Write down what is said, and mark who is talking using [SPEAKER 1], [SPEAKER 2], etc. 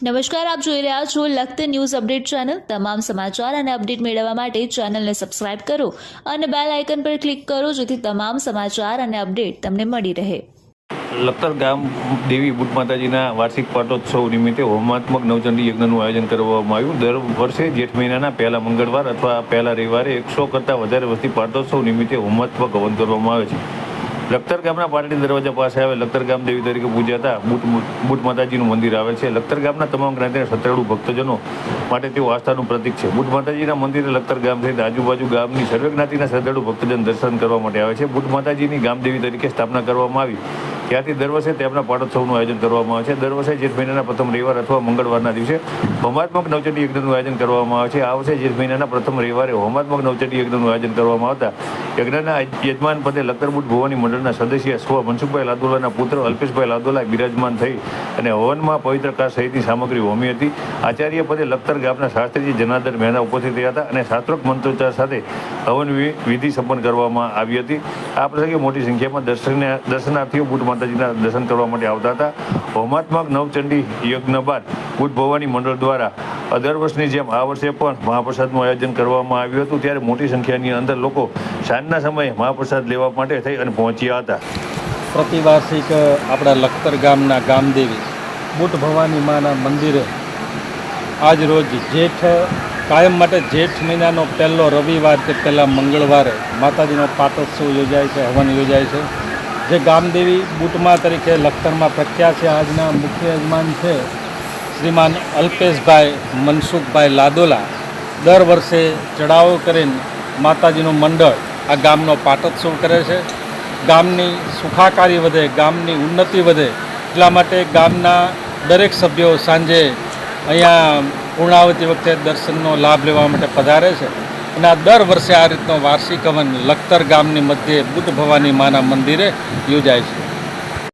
[SPEAKER 1] નમસ્કાર, આપ જોઈ રહ્યા છો લખતર ન્યૂઝ અપડેટ ચેનલ। તમામ સમાચાર અને અપડેટ મેળવવા માટે ચેનલને સબસ્ક્રાઇબ કરો અને બેલ આઇકન પર ક્લિક કરો જેથી તમામ સમાચાર અને અપડેટ તમને મળી રહે।
[SPEAKER 2] લખતર ગામ દેવી બુટ માતાજીના વાર્ષિક પાટોત્સવ નિમિત્તે હોમાત્મક નવચંડી યજ્ઞનું આયોજન કરવામાં આવ્યું। દર વર્ષે જેઠ મહિનાના પહેલા મંગળવાર અથવા પહેલા રવિવારે 100 કરતાં વધારે વસ્તી પાટોત્સવ નિમિત્તે હોમાત્મક હવન કરવામાં આવે છે। લખતર ગામના પાટડી દરવાજા પાસે આવેલ લખતર ગામ દેવી તરીકે પૂજાતા બુટ માતાજીનું મંદિર આવેલ છે। લખતર ગામના તમામ જ્ઞાતિના શ્રદ્ધાળુ ભક્તજનો માટે તેઓ આસ્થાનું પ્રતીક છે। બુટ માતાજીના મંદિરે લખતર ગામ સહિત આજુબાજુ ગામની સર્વે જ્ઞાતિના શ્રદ્ધાળુ ભક્તજન દર્શન કરવા માટે આવે છે। બુટ માતાજીની ગામદેવી તરીકે સ્થાપના કરવામાં આવી ત્યારથી દર વર્ષે તેમના પાટોત્સવનું આયોજન કરવામાં આવે છે। દર વર્ષે જેઠ મહિનાના પ્રથમ રવિવાર અથવા મંગળવારના દિવસે હોમાત્મક નવચંડી યજ્ઞનું આયોજન કરવામાં આવે છે। આ વર્ષે જેઠ મહિનાના પ્રથમ રવિવારે હોમાત્મક નવચંડી યજ્ઞનું આયોજન કરવામાં આવતા યજ્ઞના યજમાન પદે લખતર બુટ ભવાની મંડળના સદસ્ય સ્વ મનસુખભાઈ લાદોલાના પુત્ર અલ્પેશભાઈ લાદોલા બિરાજમાન થઈ અને હવનમાં પવિત્ર કાળ સહિતની સામગ્રી હોમી હતી। આચાર્ય પદે લખતર ગામના શાસ્ત્રીજી જનાર્દન મહેતા ઉપસ્થિત રહ્યા હતા અને શાસ્ત્રોક્ત મંત્રોચ્ચાર સાથે હવન વિધિ સંપન્ન કરવામાં આવી હતી। આ પ્રસંગે મોટી સંખ્યામાં દર્શનાર્થીઓ બુટ માતાજીના દર્શન કરવા માટે આવતા હતા। હોમાત્મક નવચંડી યજ્ઞ બાદ બુટ ભવાની મંડળ દ્વારા દર વર્ષની જેમ આ વર્ષે પણ મહાપ્રસાદનું આયોજન કરવામાં આવ્યું હતું। ત્યારે મોટી સંખ્યાની અંદર લોકો સાંજના સમયે મહાપ્રસાદ લેવા માટે થઈ અને પહોંચ્યા હતા।
[SPEAKER 3] પ્રતિવાર્ષિક આપણા લખતર ગામના ગામદેવી બુટ ભવાની માના મંદિરે આજ રોજ કાયમ માટે જેઠ મહિનાનો પહેલો રવિવાર કે પહેલા મંગળવારે માતાજીનો પાટોત્સવ યોજાય છે, હવન યોજાય છે। જે ગામદેવી બુટમાં તરીકે લખતરમાં પ્રખ્યાત છે। આજના મુખ્ય યજમાન છે શ્રીમાન અલ્પેશભાઈ મનસુખભાઈ લાદોલા। દર વર્ષે ચડાવો કરીને માતાજીનું મંડળ આ ગામનો પાટોત્સવ કરે છે। ગામની સુખાકારી વધે, ગામની ઉન્નતિ વધે એટલા માટે ગામના દરેક સભ્યો સાંજે અહીંયા પૂર્ણાવતી વખતે દર્શનનો લાભ લેવા માટે પધારે છે અને આ દર વર્ષે આ રીતનો વાર્ષિક હવન લખતર ગામની મધ્યે બુટ ભવાની માના મંદિરે યોજાય છે।